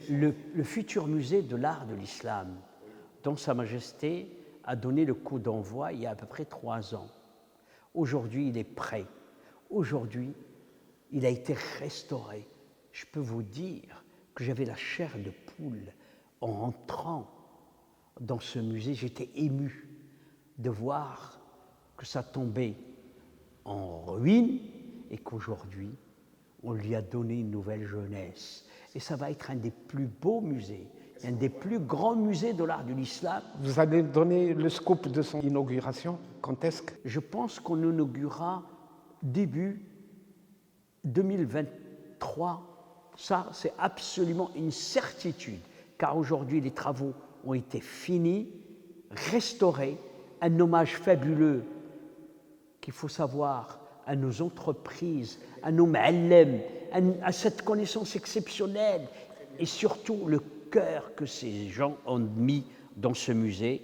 le futur musée de l'art de l'islam, dont Sa Majesté a donné le coup d'envoi il y a à peu près 3 ans. Aujourd'hui, il est prêt. Aujourd'hui, il a été restauré. Je peux vous dire que j'avais la chair de poule en entrant dans ce musée. J'étais ému de voir que ça tombait en ruine et qu'aujourd'hui, on lui a donné une nouvelle jeunesse. Et ça va être un des plus beaux musées, un des plus grands musées de l'art de l'islam. Vous allez donner le scoop de son inauguration? Quand est-ce que... Je pense qu'on inaugurera début 2023. Ça, c'est absolument une certitude, car aujourd'hui, les travaux ont été finis, restaurés, un hommage fabuleux qu'il faut savoir à nos entreprises, à nos ma'allem, à cette connaissance exceptionnelle et surtout le cœur que ces gens ont mis dans ce musée.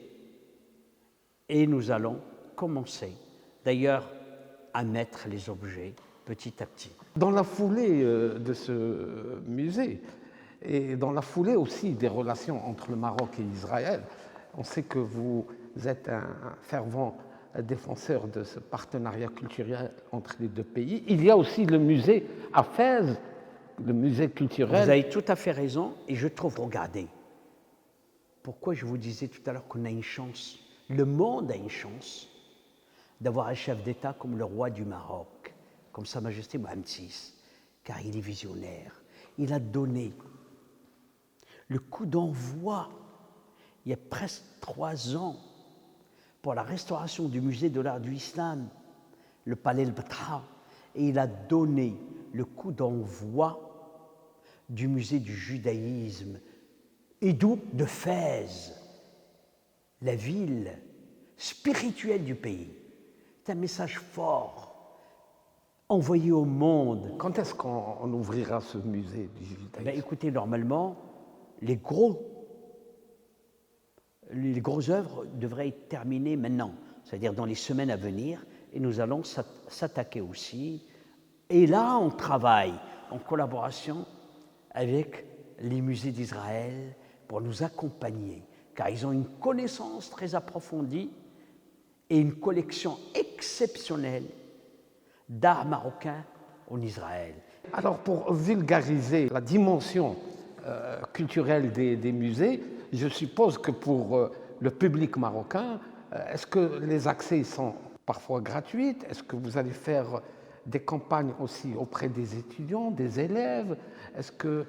Et nous allons commencer d'ailleurs à mettre les objets petit à petit. Dans la foulée de ce musée et dans la foulée aussi des relations entre le Maroc et Israël, on sait que vous êtes un fervent défenseur de ce partenariat culturel entre les deux pays. Il y a aussi le musée à Fès, le musée culturel. Vous avez tout à fait raison et je trouve, regardez, pourquoi je vous disais tout à l'heure qu'on a une chance, le monde a une chance d'avoir un chef d'État comme le roi du Maroc, comme Sa Majesté Mohammed VI, car il est visionnaire. Il a donné le coup d'envoi il y a presque 3 ans pour la restauration du musée de l'art de l'islam, le palais El-Batra, et il a donné le coup d'envoi du musée du judaïsme, et d'où de Fès, la ville spirituelle du pays. C'est un message fort, envoyé au monde. Quand est-ce qu'on ouvrira ce musée du judaïsme? Écoutez, normalement, les grosses œuvres devraient être terminées maintenant, c'est-à-dire dans les semaines à venir, et nous allons s'attaquer aussi. Et là, on travaille en collaboration avec les musées d'Israël pour nous accompagner, car ils ont une connaissance très approfondie et une collection exceptionnelle d'art marocain en Israël. Alors, pour vulgariser la dimension culturelle des musées, je suppose que pour le public marocain, est-ce que les accès sont parfois gratuits? Est-ce que vous allez faire des campagnes aussi auprès des étudiants, des élèves? Est-ce que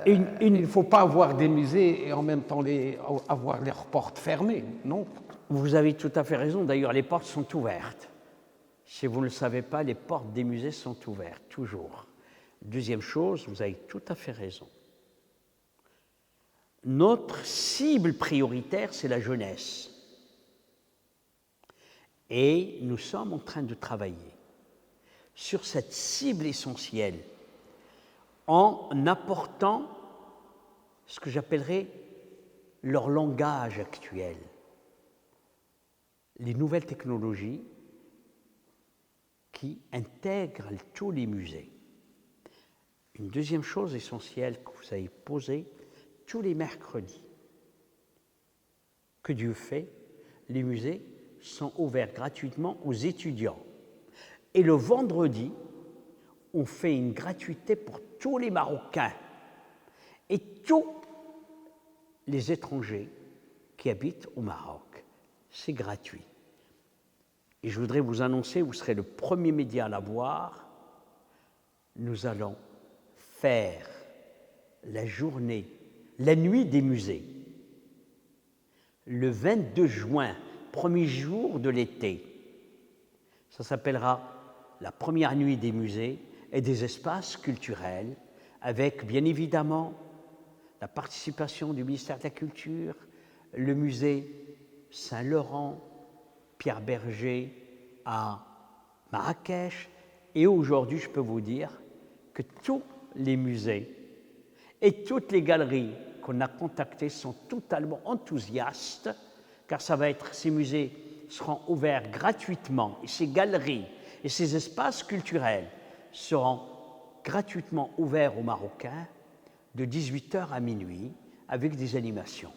il ne faut pas avoir des musées et en même temps avoir leurs portes fermées, non? Vous avez tout à fait raison. D'ailleurs, les portes sont ouvertes. Si vous ne le savez pas, les portes des musées sont ouvertes, toujours. Deuxième chose, vous avez tout à fait raison. Notre cible prioritaire, c'est la jeunesse. Et nous sommes en train de travailler sur cette cible essentielle en apportant ce que j'appellerais leur langage actuel, les nouvelles technologies qui intègrent tous les musées. Une deuxième chose essentielle que vous avez posée, tous les mercredis, que Dieu fait, les musées sont ouverts gratuitement aux étudiants. Et le vendredi, on fait une gratuité pour tous les Marocains et tous les étrangers qui habitent au Maroc. C'est gratuit. Et je voudrais vous annoncer, vous serez le premier média à l'avoir, nous allons faire la journée, la nuit des musées, le 22 juin, premier jour de l'été. Ça s'appellera la première nuit des musées et des espaces culturels, avec bien évidemment la participation du ministère de la Culture, le musée Saint-Laurent, Pierre Berger à Marrakech. Et aujourd'hui, je peux vous dire que tous les musées et toutes les galeries qu'on a contactées sont totalement enthousiastes, car ces musées seront ouverts gratuitement, et ces galeries et ces espaces culturels seront gratuitement ouverts aux Marocains de 18h à minuit avec des animations.